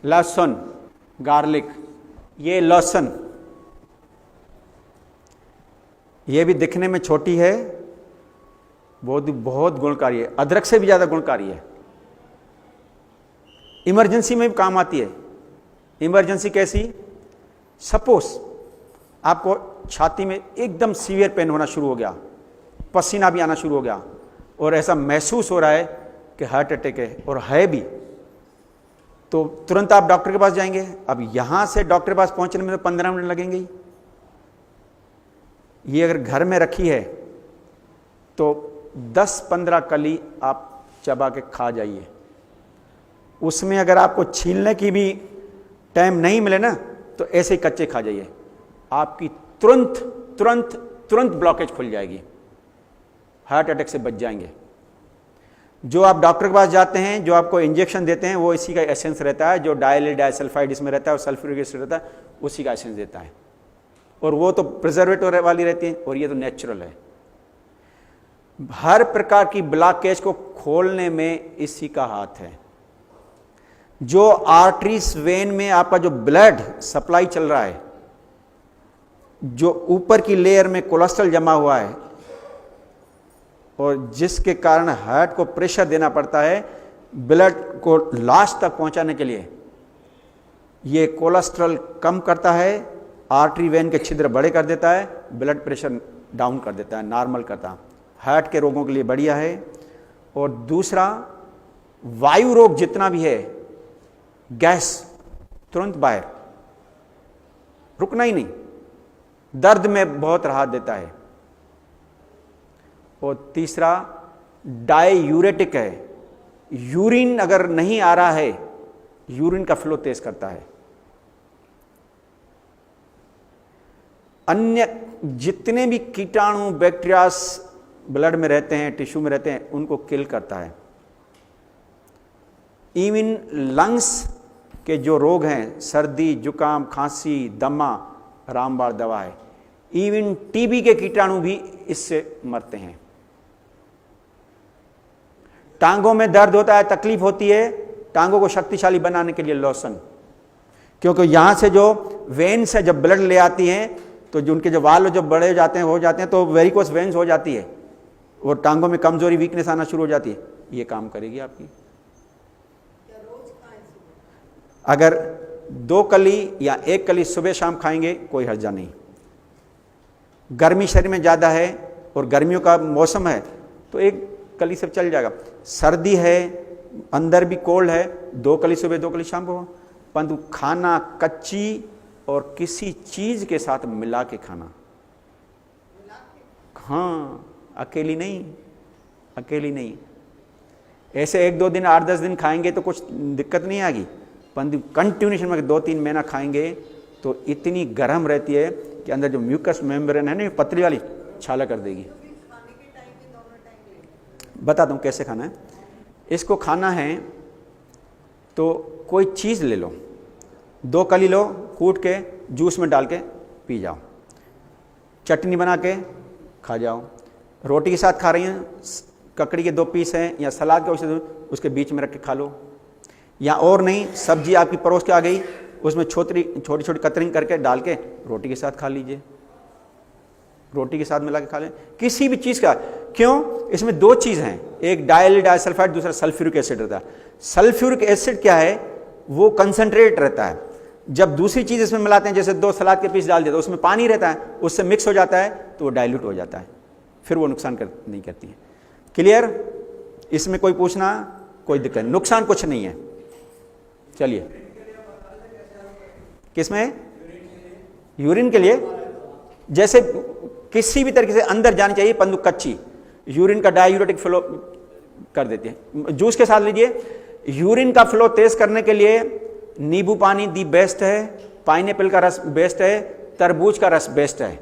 लहसुन, गार्लिक, ये लहसुन, ये भी दिखने में छोटी है, बहुत गुणकारी है, अदरक से भी ज्यादा गुणकारी है। इमरजेंसी में भी काम आती है। इमरजेंसी कैसी? सपोज आपको छाती में एकदम सीवियर पेन होना शुरू हो गया, पसीना भी आना शुरू हो गया और ऐसा महसूस हो रहा है कि हार्ट अटैक है, और है भी, तो तुरंत आप डॉक्टर के पास जाएंगे। अब यहां से डॉक्टर के पास पहुंचने में तो 15 मिनट लगेंगे ही। ये अगर घर में रखी है तो 10-15 कली आप चबा के खा जाइए। उसमें अगर आपको छीलने की भी टाइम नहीं मिले ना, तो ऐसे ही कच्चे खा जाइए, आपकी तुरंत तुरंत तुरंत ब्लॉकेज खुल जाएगी, हार्ट अटैक से बच जाएंगे। जो आप डॉक्टर के पास जाते हैं, जो आपको इंजेक्शन देते हैं, वो इसी का एसेंस रहता है, जो डाइसल्फाइड इसमें रहता है और सल्फ्यूरिक एसिड रहता है, उसी का एसेंस देता है, और वो तो प्रिजर्वेटिव वाली रहती है, और ये तो नेचुरल है। हर प्रकार की ब्लॉकेज को खोलने में इसी का हाथ है। जो आर्टरीज, वेन में आपका जो ब्लड सप्लाई चल रहा है, जो ऊपर की लेयर में कोलेस्ट्रॉल जमा हुआ है और जिसके कारण हार्ट को प्रेशर देना पड़ता है ब्लड को लास्ट तक पहुंचाने के लिए, ये कोलेस्ट्रॉल कम करता है, आर्टरी वेन के छिद्र बड़े कर देता है, ब्लड प्रेशर डाउन कर देता है, नॉर्मल करता है। हार्ट के रोगों के लिए बढ़िया है। और दूसरा, वायु रोग जितना भी है, गैस तुरंत बाहर, रुकना ही नहीं, दर्द में बहुत राहत देता है। और तीसरा, डाययूरेटिक है, यूरिन अगर नहीं आ रहा है, यूरिन का फ्लो तेज करता है। अन्य जितने भी कीटाणु, बैक्टीरियास ब्लड में रहते हैं, टिश्यू में रहते हैं, उनको किल करता है। इवन लंग्स के जो रोग हैं, सर्दी, जुकाम, खांसी, दमा, रामबाण दवा है। इवन टीबी के कीटाणु भी इससे मरते हैं। टांगों में दर्द होता है, तकलीफ होती है, टांगों को शक्तिशाली बनाने के लिए लहसुन, क्योंकि यहां से जो वेन से जब ब्लड ले आती हैं, तो जो उनके जो वाल जो बड़े हो जाते हैं तो वेरिकोस वेन्स हो जाती है और टांगों में कमजोरी, वीकनेस आना शुरू हो जाती है। ये काम करेगी आपकी। अगर 2 कली या 1 कली सुबह शाम खाएंगे, कोई हर्जा नहीं। गर्मी शरीर में ज्यादा है और गर्मियों का मौसम है, तो 1 कली से चल जाएगा। सर्दी है, अंदर भी कोल्ड है, 2 कली सुबह 2 कली शाम को, परंतु खाना कच्ची और किसी चीज के साथ मिला के खाना। हाँ, अकेली नहीं। ऐसे 1-2 दिन, 8-10 दिन खाएंगे तो कुछ दिक्कत नहीं आएगी, परंतु कंटिन्यूशन में 2-3 महीना खाएंगे तो इतनी गर्म रहती है कि अंदर जो म्यूकस मेम्ब्रेन है ना, पतली वाली, छाला कर देगी। बताता हूँ कैसे खाना है। इसको खाना है तो कोई चीज़ ले लो, 2 कली लो, कूट के जूस में डाल के पी जाओ, चटनी बना के खा जाओ, रोटी के साथ खा रही हैं, ककड़ी के 2 पीस हैं या सलाद के उसके बीच में रख के खा लो, या और नहीं, सब्जी आपकी परोस के आ गई, उसमें छोटी छोटी कतरिंग करके डाल के रोटी के साथ खा लीजिए, रोटी के साथ मिला के खा लें, किसी भी चीज़ का। क्यों? इसमें 2 चीज़ हैं, एक डाइसल्फाइड, दूसरा सल्फ्यूरिक एसिड रहता है। सल्फ्यूरिक एसिड क्या है? वो कंसंट्रेट रहता है। जब दूसरी चीज़ इसमें मिलाते हैं, जैसे 2 सलाद के पीस डाल दिए तो उसमें पानी रहता है, उससे मिक्स हो जाता है तो वो डाइल्यूट हो जाता है, फिर वो नुकसान नहीं करती है। क्लियर? इसमें कोई पूछना, कोई दिक्कत नहीं, नुकसान कुछ नहीं है। चलिए, किसमें? यूरिन के लिए जैसे किसी भी तरीके से अंदर जानी चाहिए, परंतु कच्ची, यूरिन का डाययूरेटिक फ्लो कर देती है। जूस के साथ लीजिए। यूरिन का फ्लो तेज करने के लिए नींबू पानी दी बेस्ट है, पाइनएप्पल का रस बेस्ट है, तरबूज का रस बेस्ट है,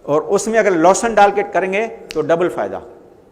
और उसमें अगर लहसुन डाल के करेंगे तो डबल फायदा।